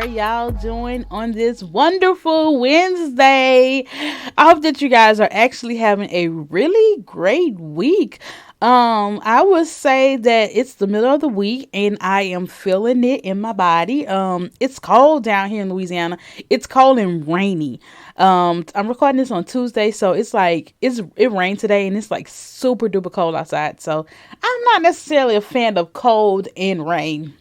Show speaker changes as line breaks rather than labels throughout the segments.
y'all doing on this wonderful Wednesday? I hope that you guys are actually having a really great week. I would say that it's the middle of the week and I am feeling it in my body. It's cold down here in Louisiana. It's cold and rainy. I'm recording this on Tuesday, so it rained today and it's like super duper cold outside. So I'm not necessarily a fan of cold and rain.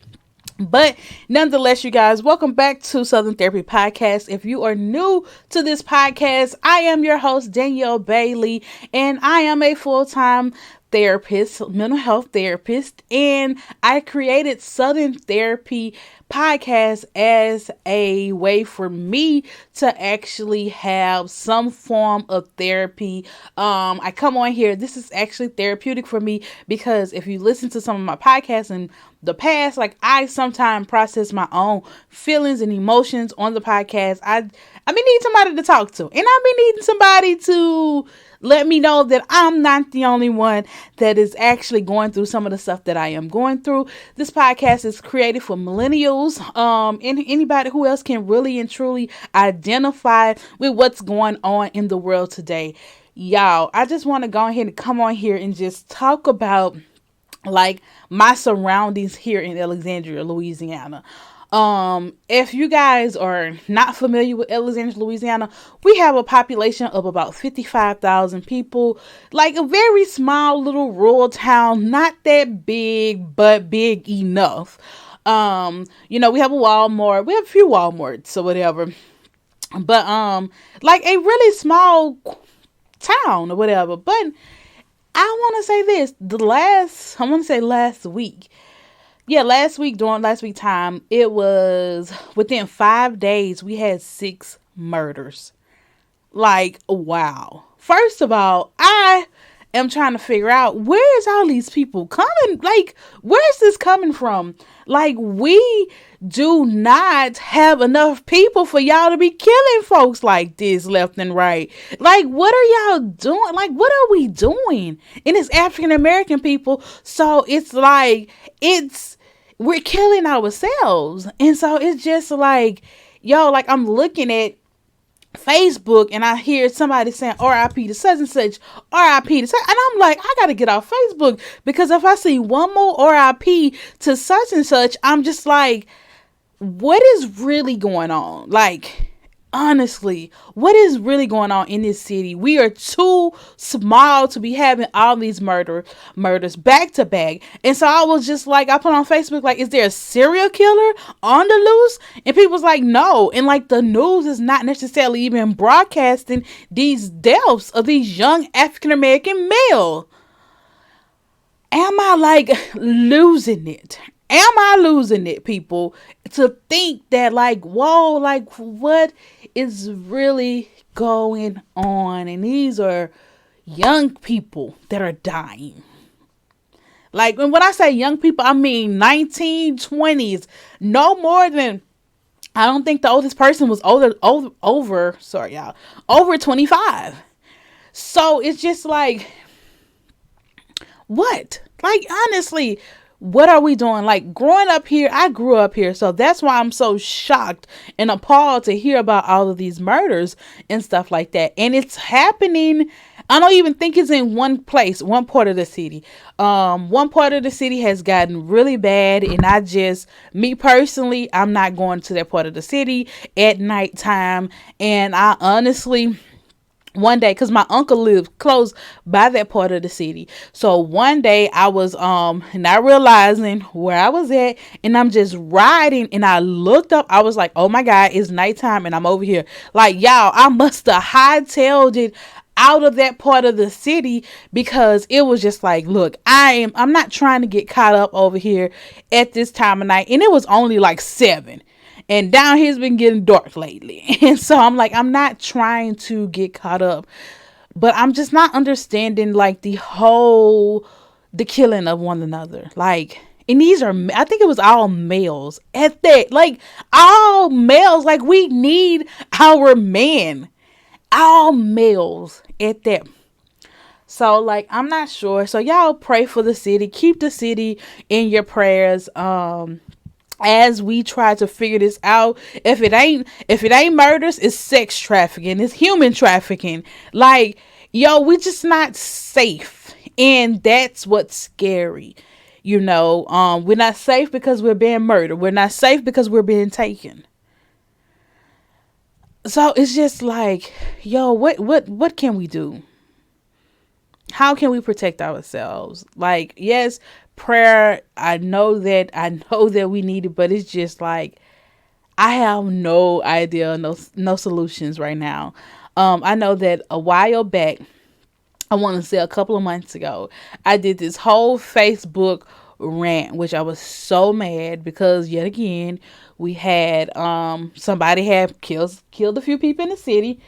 But nonetheless, you guys, welcome back to Southern Therapy Podcast. If you are new to this podcast, I am your host, Danielle Bailey, and I am a full-time therapist, mental health therapist, and I created Southern Therapy Podcast as a way for me to actually have some form of therapy. I come on here. This is actually therapeutic for me because if you listen to some of my podcasts in the past, like I sometimes process my own feelings and emotions on the podcast. I be needing somebody to talk to, and I be needing somebody to let me know that I'm not the only one that is actually going through some of the stuff that I am going through. This podcast is created for millennials, and anybody who else can really and truly identify with what's going on in the world today. Y'all, I just want to go ahead and come on here and just talk about like my surroundings here in Alexandria, Louisiana. If you guys are not familiar with Alexandria, Louisiana, we have a population of about 55,000 people, like a very small little rural town, not that big, but big enough. We have a Walmart, we have a few Walmarts or whatever, but, like a really small town or whatever, but I want to say this, last week. Yeah, last week, during last week time, it was within 5 days, we had 6 murders. Like, wow. First of all, I am trying to figure out where is all these people coming? Like, where is this coming from? Like, we do not have enough people for y'all to be killing folks like this left and right. Like, what are y'all doing? Like, what are we doing? And it's African American people. So it's like, we're killing ourselves. And so it's just like, yo, like I'm looking at Facebook and I hear somebody saying RIP to such and such, RIP to such, and I'm like, I gotta get off Facebook, because if I see one more RIP to such and such, I'm just like, what is really going on? Like, honestly, what is really going on in this city? We are too small to be having all these murders back to back. And so I was just like, I put on Facebook, like, is there a serial killer on the loose? And people was like, no. And like, the news is not necessarily even broadcasting these deaths of these young African American male. Am I like losing it? Am I losing it, people? To think that, like, whoa, like, what is really going on? And these are young people that are dying. Like, and when I say young people, I mean 19, 20s. No more than, I don't think the oldest person was over 25. So it's just like, what? Like, honestly, what are we doing? Like, growing up here, I grew up here, so that's why I'm so shocked and appalled to hear about all of these murders and stuff like that. And it's happening, I don't even think it's in one place, one part of the city. One part of the city has gotten really bad, and me personally, I'm not going to that part of the city at nighttime. And I honestly, one day, because my uncle lived close by that part of the city. So one day I was not realizing where I was at, and I'm just riding, and I looked up. I was like, oh my God, it's nighttime and I'm over here. Like, y'all, I must have hightailed it out of that part of the city, because it was just like, look, I'm not trying to get caught up over here at this time of night. And it was only like 7. And down here's been getting dark lately. And so I'm like, I'm not trying to get caught up, but I'm just not understanding like the killing of one another. Like, and I think it was all males at that, like all males. Like, we need our men, all males at that. So like, I'm not sure. So y'all pray for the city, keep the city in your prayers. as we try to figure this out. If it ain't murders, it's sex trafficking, it's human trafficking. Like, yo, we just not safe. And that's what's scary. We're not safe because we're being murdered. We're not safe because we're being taken. So it's just like, yo, what can we do? How can we protect ourselves? Like, yes, prayer, I know that we need it, but it's just like, I have no idea, no solutions right now. I know that a while back, I want to say a couple of months ago, I did this whole Facebook rant, which I was so mad because yet again we had somebody had killed a few people in the city.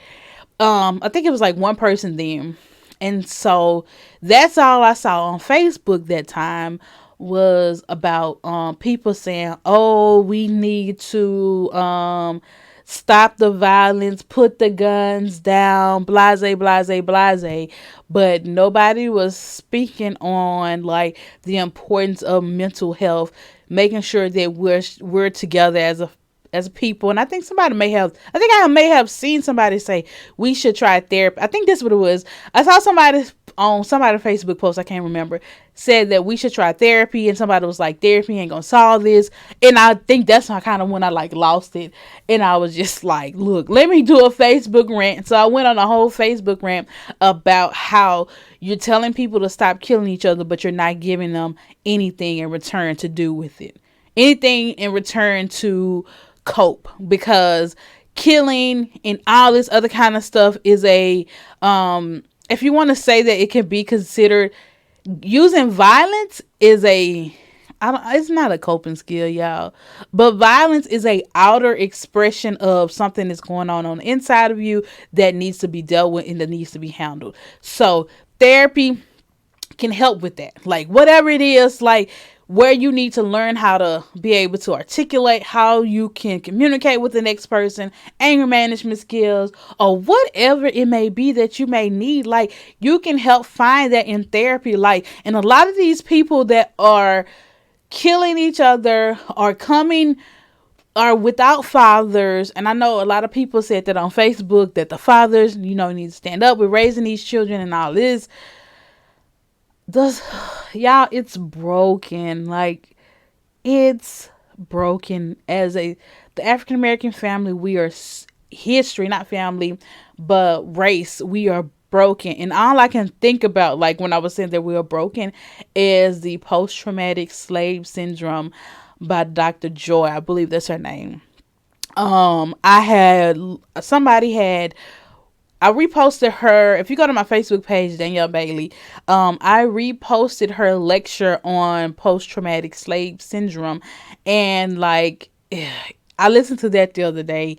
I think it was like one person then. And so that's all I saw on Facebook that time, was about people saying, "Oh, we need to stop the violence, put the guns down, blase, blase, blase." But nobody was speaking on like the importance of mental health, making sure that we're together as a people. And I think I may have seen somebody say we should try therapy. I think that's what it was. I saw somebody on somebody's Facebook post, I can't remember, said that we should try therapy, and somebody was like, therapy ain't gonna solve this. And I think that's kind of when I like lost it, and I was just like, look, let me do a Facebook rant. So I went on a whole Facebook rant about how you're telling people to stop killing each other, but you're not giving them anything in return to do with it, anything in return to cope, because killing and all this other kind of stuff is a if you want to say that it can be considered, using violence is it's not a coping skill, y'all, but violence is a outer expression of something that's going on the inside of you that needs to be dealt with and that needs to be handled. So therapy can help with that. Like, whatever it is, like where you need to learn how to be able to articulate how you can communicate with the next person, anger management skills, or whatever it may be that you may need. Like, you can help find that in therapy. Like, and a lot of these people that are killing each other are without fathers. And I know a lot of people said that on Facebook, that the fathers, need to stand up with raising these children and all this. Y'all, it's broken. Like, it's broken. As the African American family, we are history, not family, but race. We are broken. And all I can think about, like when I was saying that we are broken, is the post-traumatic slave syndrome by Dr. Joy. I believe that's her name. I reposted her. If you go to my Facebook page, Danielle Bailey, I reposted her lecture on post-traumatic slave syndrome. And like, I listened to that the other day.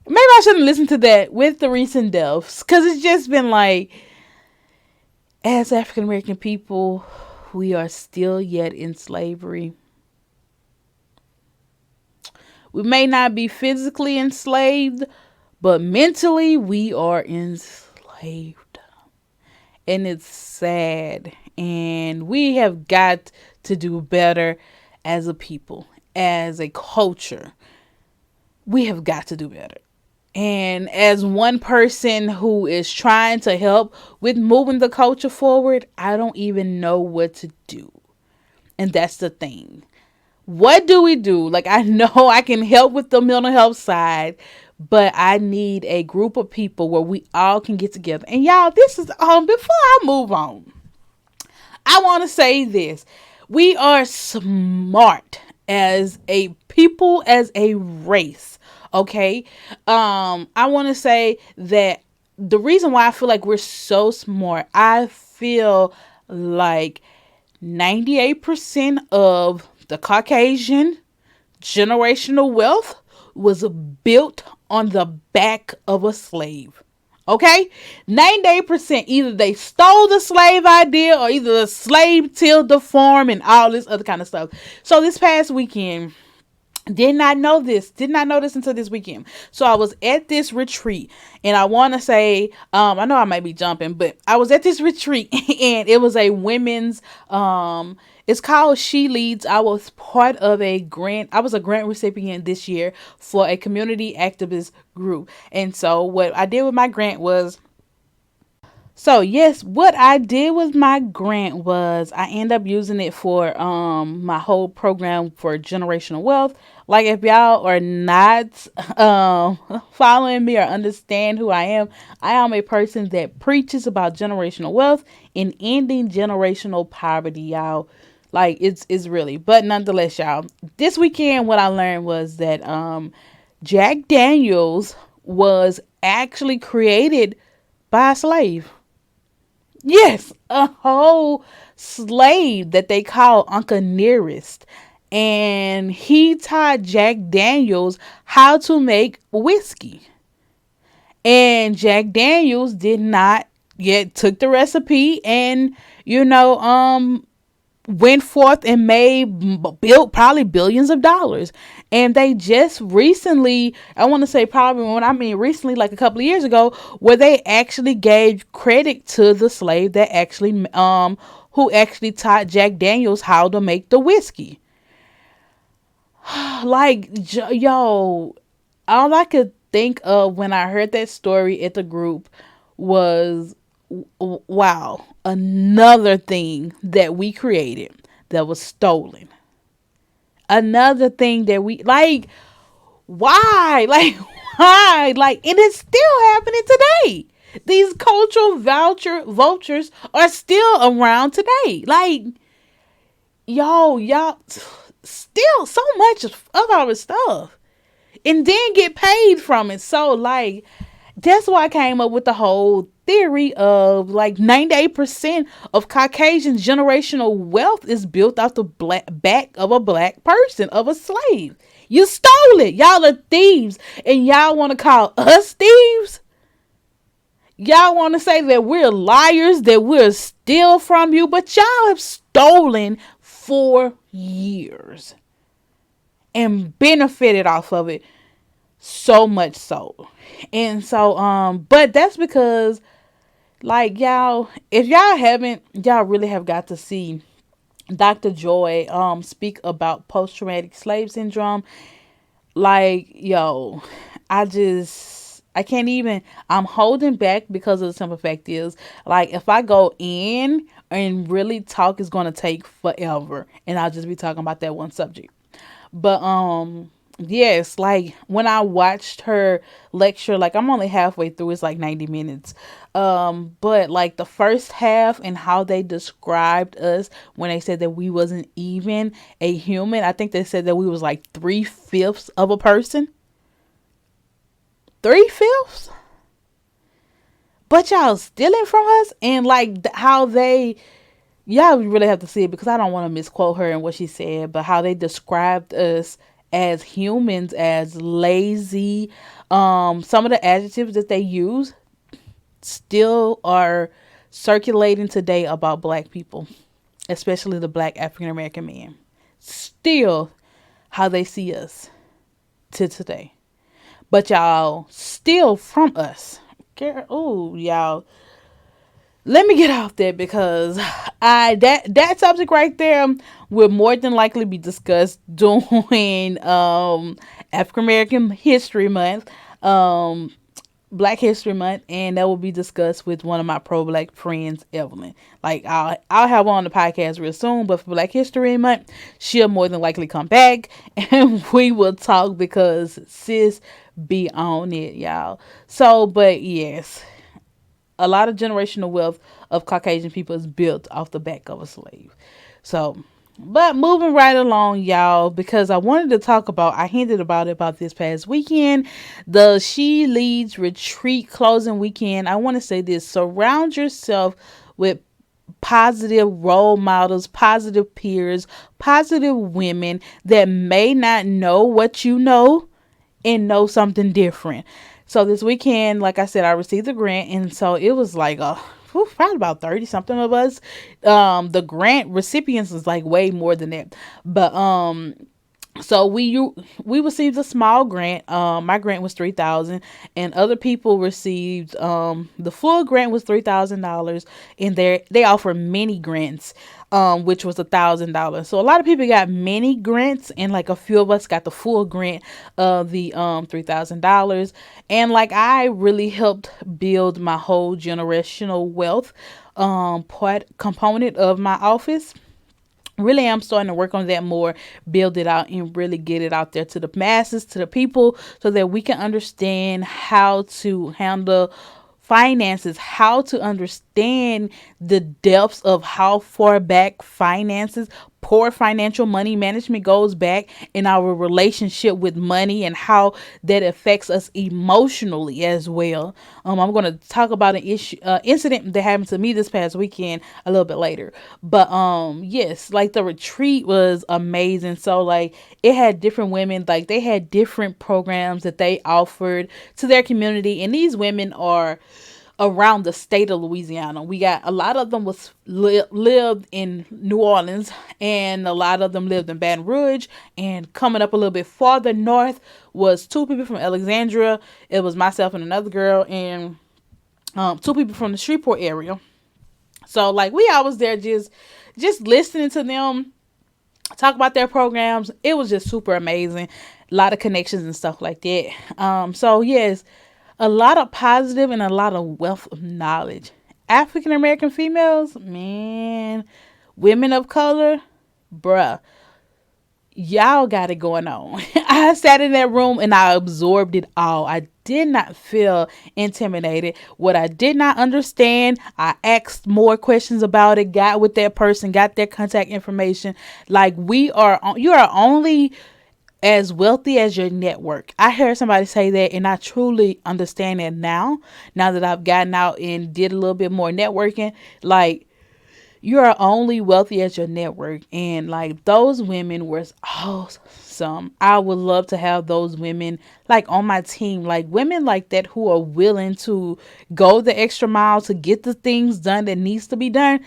Maybe I shouldn't listen to that with the recent deaths, because it's just been like, as African American people, we are still yet in slavery. We may not be physically enslaved, but mentally, we are enslaved. And it's sad. And we have got to do better as a people, as a culture. We have got to do better. And as one person who is trying to help with moving the culture forward, I don't even know what to do. And that's the thing. What do we do? Like, I know I can help with the mental health side, but I need a group of people where we all can get together. And y'all, this is before I move on, I want to say this. We are smart as a people, as a race. Okay. I want to say that the reason why I feel like we're so smart, I feel like 98% of the Caucasian generational wealth was built on the back of a slave. Okay? 98%, either they stole the slave idea, or either the slave tilled the farm and all this other kind of stuff. So this past weekend, did not know this until this weekend. So I was at this retreat, and I want to say, I know I might be jumping, but I was at this retreat and it was a women's, It's called She Leads. I was part of a grant. I was a grant recipient this year for a community activist group. And so what I did with my grant was, so yes, what I did with my grant was I end up using it for my whole program for generational wealth. Like, if y'all are not following me or understand who I am a person that preaches about generational wealth and ending generational poverty, y'all. Like, it's really, but nonetheless, y'all, this weekend what I learned was that Jack Daniels was actually created by a slave. Yes, a whole slave that they call Uncle Nearest. And he taught Jack Daniels how to make whiskey. And Jack Daniels did not yet took the recipe and, you know, went forth and built probably billions of dollars. And they just recently, I want to say probably, when I mean recently, like a couple of years ago, where they actually gave credit to the slave that actually who actually taught Jack Daniels how to make the whiskey. Like, yo, all I could think of when I heard that story at the group was, wow, another thing that we created that was stolen. Another thing that we, like, why? Like, why? Like, it is still happening today. These cultural vultures are still around today. Like, y'all still so much of our stuff and then get paid from it. So, like, that's why I came up with the whole theory of, like, 98% of Caucasian generational wealth is built off the back of a black person, of a slave. You stole it. Y'all are thieves. And y'all want to call us thieves? Y'all want to say that we're liars, that we're steal from you, but y'all have stolen for years and benefited off of it. So much so. And so, but that's because, like, y'all, if y'all haven't, y'all really have got to see Dr. Joy speak about post-traumatic slave syndrome. Like, yo, I can't even, I'm holding back because of the simple fact is, like, if I go in and really talk, it's going to take forever. And I'll just be talking about that one subject. But, yes, like, when I watched her lecture, like, I'm only halfway through, it's like 90 minutes. But like the first half and how they described us when they said that we wasn't even a human, I think they said that we was like 3/5 of a person. 3/5? But y'all stealing from us. And like how they, y'all really have to see it because I don't want to misquote her and what she said, but how they described us as humans, as lazy. Some of the adjectives that they use still are circulating today about black people, especially the black African American man. Still how they see us to today. But y'all steal from us. Oh, y'all. Let me get off that because that subject right there will more than likely be discussed during African American History Month, Black History Month, and that will be discussed with one of my pro-black friends, Evelyn. Like, I'll have her on the podcast real soon, but for Black History Month, she'll more than likely come back and we will talk because sis be on it, y'all. So, but yes, a lot of generational wealth of Caucasian people is built off the back of a slave. So, but moving right along, y'all, because I wanted to talk about, I hinted about this past weekend, the She Leads Retreat closing weekend. I want to say this: surround yourself with positive role models, positive peers, positive women that may not know what you know and know something different. So this weekend, like I said, I received a grant, and so it was like probably about 30 something of us. The grant recipients was like way more than that, but So we received a small grant. My grant was 3,000, and other people received the full grant was $3,000, and they offer mini grants, which was $1,000. So a lot of people got mini grants, and like a few of us got the full grant of the $3,000, and like I really helped build my whole generational wealth part component of my office. Really, I'm starting to work on that more, build it out, and really get it out there to the masses, to the people, so that we can understand how to handle finances, how to understand the depths of how far back finances, poor financial money management goes back in our relationship with money, and how that affects us emotionally as well. I'm going to talk about an incident that happened to me this past weekend a little bit later. But yes, like the retreat was amazing. So like it had different women, like they had different programs that they offered to their community, and these women are around the state of Louisiana. We got a lot of them lived in New Orleans, and a lot of them lived in Baton Rouge, and coming up a little bit farther north was two people from Alexandria. It was myself and another girl, and two people from the Shreveport area. So like we always there just listening to them talk about their programs. It was just super amazing. A lot of connections and stuff like that. So yes, a lot of positive and a lot of wealth of knowledge. African American females, man, women of color, bruh, y'all got it going on. I sat in that room and I absorbed it all. I did not feel intimidated. What I did not understand, I asked more questions about it, got with that person, got their contact information. Like you are only as wealthy as your network. I heard somebody say that, and I truly understand that now. Now that I've gotten out and did a little bit more networking, like you are only wealthy as your network, and like those women were awesome. I would love to have those women like on my team, like women like that who are willing to go the extra mile to get the things done that needs to be done.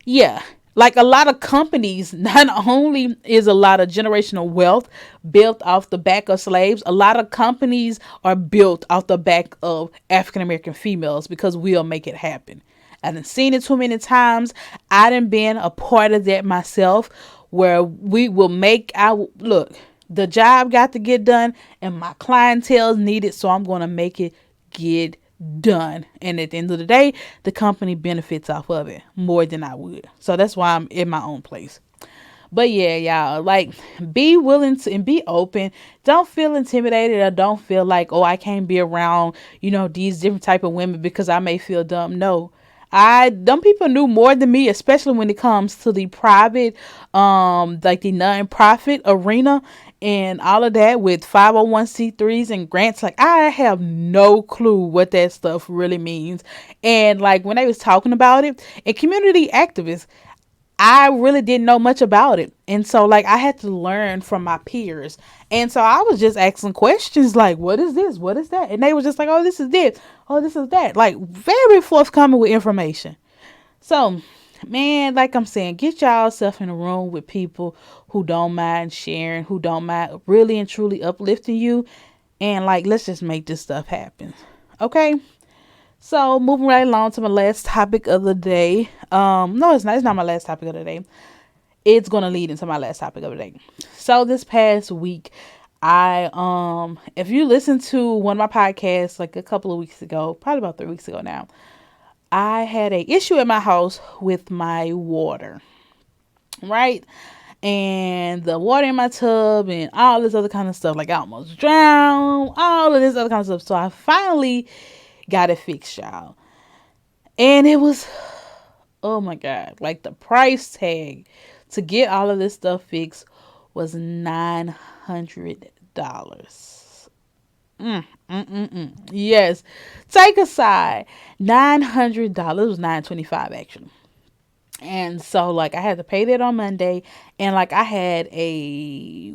Yeah. Like a lot of companies, not only is a lot of generational wealth built off the back of slaves, a lot of companies are built off the back of African American females, because we'll make it happen. I done seen it too many times. I done been a part of that myself, where we will make our look. The job got to get done, and my clientele need it, so I'm going to make it get done. And at the end of the day, the company benefits off of it more than I would. So that's why I'm in my own place. But yeah, y'all, like be willing to and be open. Don't feel intimidated, or don't feel like, oh, I can't be around, these different type of women because I may feel dumb. No. Them people knew more than me, especially when it comes to the private, like the non-profit arena and all of that with 501c3s and grants. Like I have no clue what that stuff really means. And like when they was talking about it, and community activists, I really didn't know much about it. And so like I had to learn from my peers. And so I was just asking questions like, what is this? What is that? And they were just like, oh, this is this. Oh, this is that. Like very forthcoming with information. So, man, like I'm saying, get y'all self in a room with people who don't mind sharing, who don't mind really and truly uplifting you. And like, let's just make this stuff happen. Okay? So moving right along to my last topic of the day. No, it's not. It's not my last topic of the day. It's gonna lead into my last topic of the day. So this past week, if you listen to one of my podcasts like a couple of weeks ago, probably about 3 weeks ago now, I had a issue at my house with my water, right? And the water in my tub and all this other kind of stuff, like I almost drowned, all of this other kind of stuff. So I finally got it fixed, y'all. And it was, oh my God, like the price tag to get all of this stuff fixed was $900. Yes, take a side. $900 was $925 actually. And so like I had to pay that on Monday, and like I had a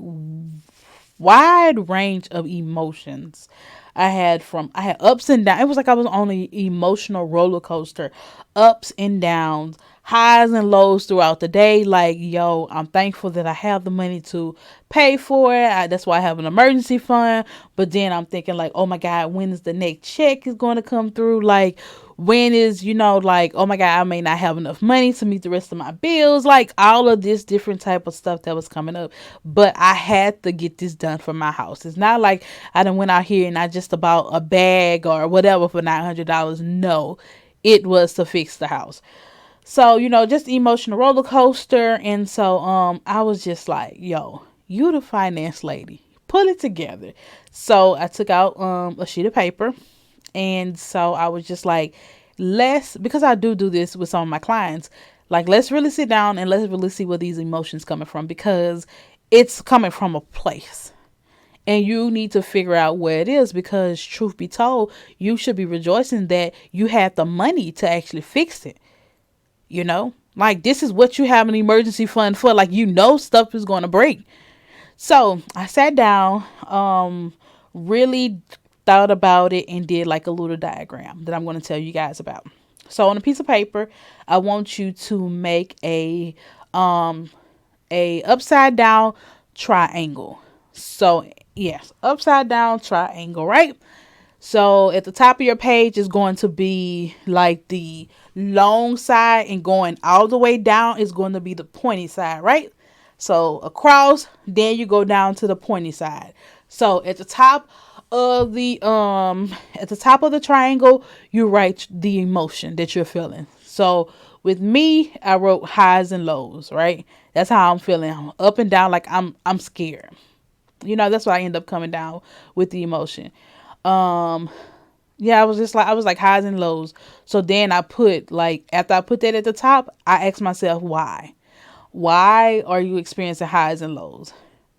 wide range of emotions. I had ups and downs. It was like I was on an emotional roller coaster, ups and downs, highs and lows throughout the day. Like, yo, I'm thankful that I have the money to pay for it. That's why I have an emergency fund. But then I'm thinking like, oh my God, when is the next check is going to come through? Like, when is, like, oh my God, I may not have enough money to meet the rest of my bills. Like, all of this different type of stuff that was coming up. But I had to get this done for my house. It's not like I done went out here and I just about a bag or whatever for $900. No, it was to fix the house. So, just emotional roller coaster. And so I was just like, yo, you the finance lady. Put it together. So I took out a sheet of paper. And so I was just like, because I do this with some of my clients, like, let's really sit down and let's really see where these emotions coming from, because it's coming from a place. And you need to figure out where it is, because truth be told, you should be rejoicing that you had the money to actually fix it. Like, this is what you have an emergency fund for. Like, stuff is going to break. So I sat down, really thought about it, and did like a little diagram that I'm going to tell you guys about. So on a piece of paper, I want you to make a upside down triangle. So yes, upside down triangle, right? So at the top of your page is going to be like the long side, and going all the way down is going to be the pointy side, right? So across, then you go down to the pointy side. So at the top of the triangle, you write the emotion that you're feeling. So with me, I wrote highs and lows, right? That's how I'm feeling. I'm up and down, like I'm scared. That's why I end up coming down with the emotion. Yeah, I was like highs and lows. So then I put, like, after I put that at the top, I asked myself why. Why are you experiencing highs and lows?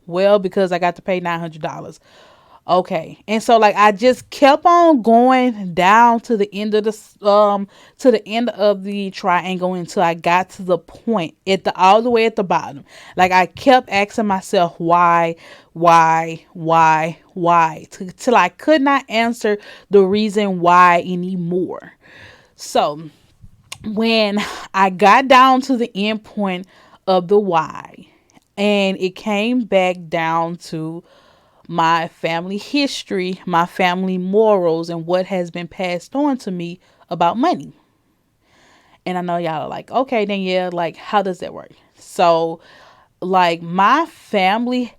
Well, because I got to pay $900. Okay. And so, like, I just kept on going down to the end of the triangle until I got to the point all the way at the bottom. Like, I kept asking myself why, till I could not answer the reason why anymore. So when I got down to the end point of the why, and it came back down to my family history, my family morals, and what has been passed on to me about money. And I know y'all are like, okay, Danielle, like, how does that work? So, like, my family,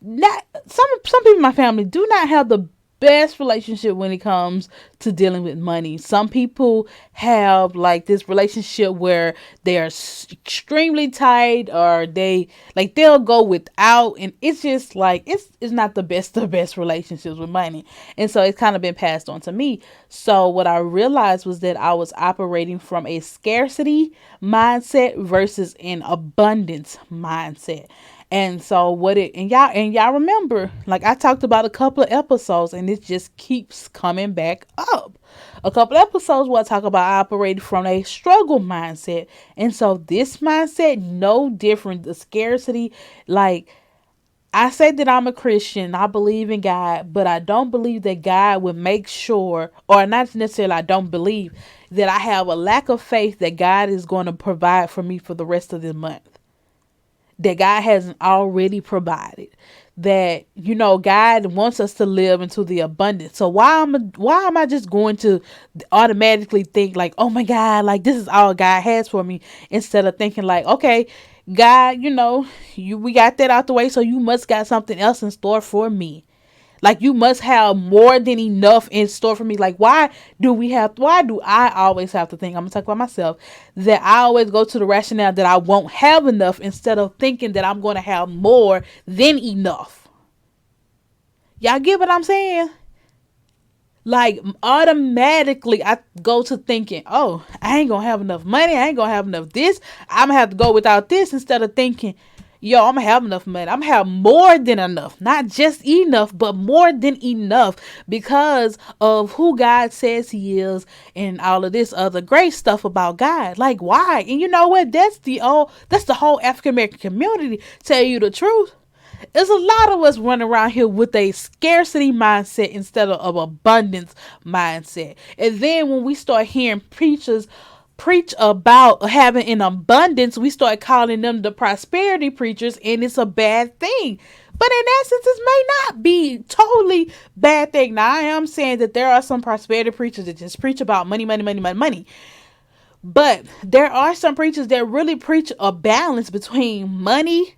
not some people in my family do not have the best relationship when it comes to dealing with money. Some people have like this relationship where they are extremely tight, or they'll go without, and it's just like it's not the best relationships with money. And so it's kind of been passed on to me. So what I realized was that I was operating from a scarcity mindset versus an abundance mindset. And so y'all remember, like, I talked about a couple of episodes, and it just keeps coming back up. A couple of episodes where I talk about operating from a struggle mindset. And so this mindset, no different. The scarcity, like, I say that I'm a Christian, I believe in God, but I don't believe that God would make sure, or not necessarily I don't believe, that I have a lack of faith that God is going to provide for me for the rest of the month. That God hasn't already provided. That, God wants us to live into the abundance. So why am I just going to automatically think like, oh my God, like, this is all God has for me, instead of thinking like, okay, God, we got that out the way, so you must got something else in store for me. Like, you must have more than enough in store for me. Like, why do I always have to think, I'm going to talk about myself, that I always go to the rationale that I won't have enough, instead of thinking that I'm going to have more than enough. Y'all get what I'm saying? Like, automatically I go to thinking, oh, I ain't going to have enough money. I ain't going to have enough this. I'm going to have to go without this, instead of thinking, yo, I'm going to have enough money. I'm going to have more than enough. Not just enough, but more than enough, because of who God says he is, and all of this other great stuff about God. Like, why? And you know what? That's the whole African American community. Tell you the truth, there's a lot of us running around here with a scarcity mindset instead of abundance mindset. And then when we start hearing preachers preach about having an abundance, we start calling them the prosperity preachers, and it's a bad thing. But in essence, it may not be totally bad thing. Now, I am saying that there are some prosperity preachers that just preach about money, money, money, money, money. But there are some preachers that really preach a balance between money,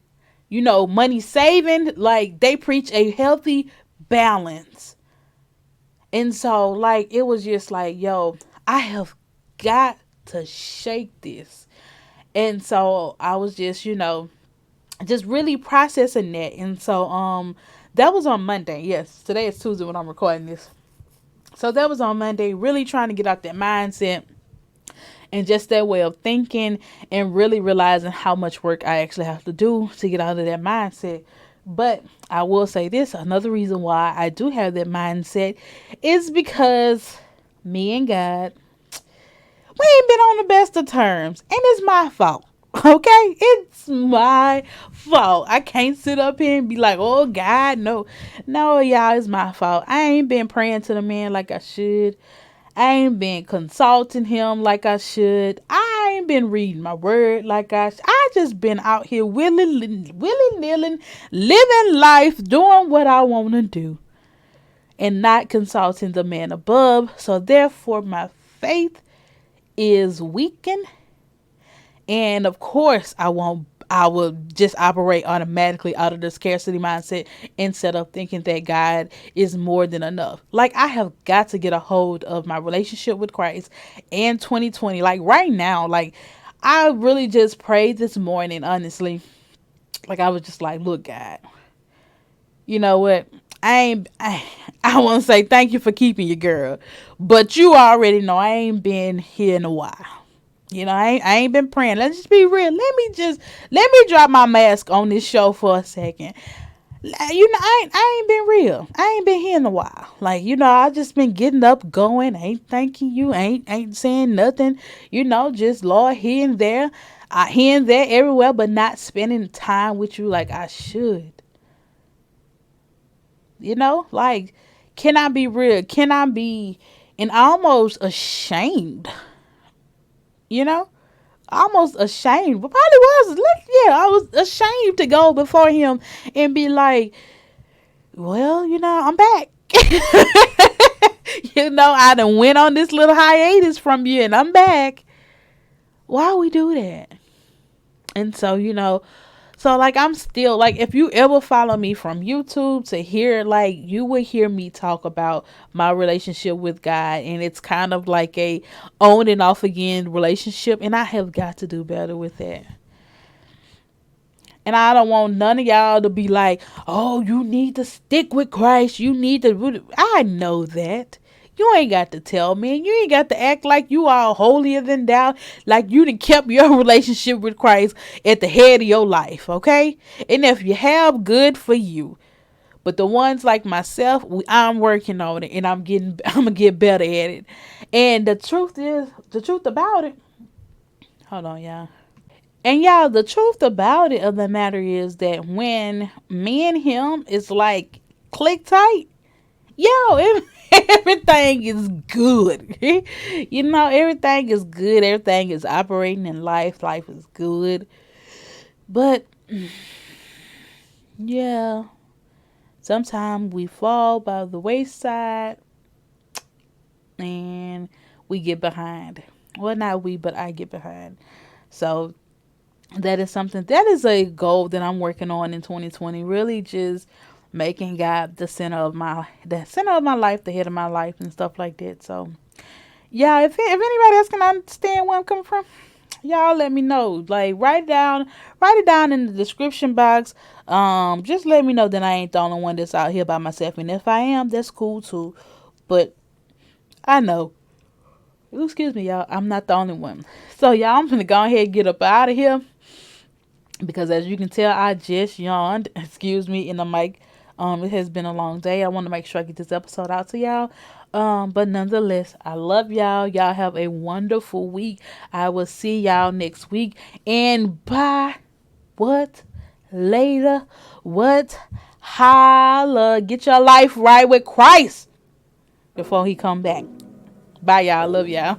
money saving. Like, they preach a healthy balance. And so, like, it was just like, yo, I have got to shake this. And so I was just really processing that. And so that was on Monday. Yes, today is Tuesday when I'm recording this. So that was on Monday, really trying to get out that mindset and just that way of thinking, and really realizing how much work I actually have to do to get out of that mindset. But I will say this, another reason why I do have that mindset is because me and God, we ain't been on the best of terms, and it's my fault. Okay, it's my fault. I can't sit up here and be like, oh God, no, y'all, it's my fault. I ain't been praying to the man like I should. I ain't been consulting him like I should. I ain't been reading my word like I just been out here willy-nilly, living life, doing what I want to do, and not consulting the man above. So therefore, my faith is weakened. And of course, I will just operate automatically out of the scarcity mindset instead of thinking that God is more than enough. Like, I have got to get a hold of my relationship with Christ in 2020. Like, right now, like, I really just prayed this morning, honestly. Like, I was just like, look, God, you know what? I want to say thank you for keeping your girl, but you already know I ain't been here in a while. I ain't been praying. Let's just be real. Let me drop my mask on this show for a second. I ain't been real. I ain't been here in a while. Like, I just been getting up, going, ain't thanking you, ain't saying nothing. Just Lord here and there, everywhere, but not spending time with you like I should. Like, can I be real? Can I be and almost ashamed? Almost ashamed, but probably was. Yeah, I was ashamed to go before him and be like, well, I'm back. I done went on this little hiatus from you and I'm back. Why we do that? And so, so like, I'm still like, if you ever follow me from YouTube to here, like, you will hear me talk about my relationship with God, and it's kind of like a on and off again relationship, and I have got to do better with that. And I don't want none of y'all to be like, oh, you need to stick with Christ. You need to. I know that. You ain't got to tell me. You ain't got to act like you are holier than thou. Like you done kept your relationship with Christ at the head of your life, okay? And if you have, good for you. But the ones like myself, I'm working on it, and I'm gonna get better at it. And the truth about it. Hold on, y'all. And y'all, the truth about it of the matter is that when me and him is like click tight, yo, everything is good. Everything is good. Everything is operating in life. Life is good. But yeah, sometimes we fall by the wayside and we get behind. Well, not we, but I get behind. So that is a goal that I'm working on in 2020. Really just making God the center of my life, the head of my life, and stuff like that. So yeah, if anybody else can understand where I'm coming from, y'all let me know. Like, write it down in the description box. Just let me know that I ain't the only one that's out here by myself, and if I am, that's cool too. But I know, excuse me, y'all, I'm not the only one. So y'all, I'm gonna go ahead and get up out of here, because as you can tell, I just yawned. Excuse me, in the mic. It has been a long day. I want to make sure I get this episode out to y'all. But nonetheless, I love y'all. Y'all have a wonderful week. I will see y'all next week. And bye. What? Later. What? Holla. Get your life right with Christ before he come back. Bye, y'all. Love y'all.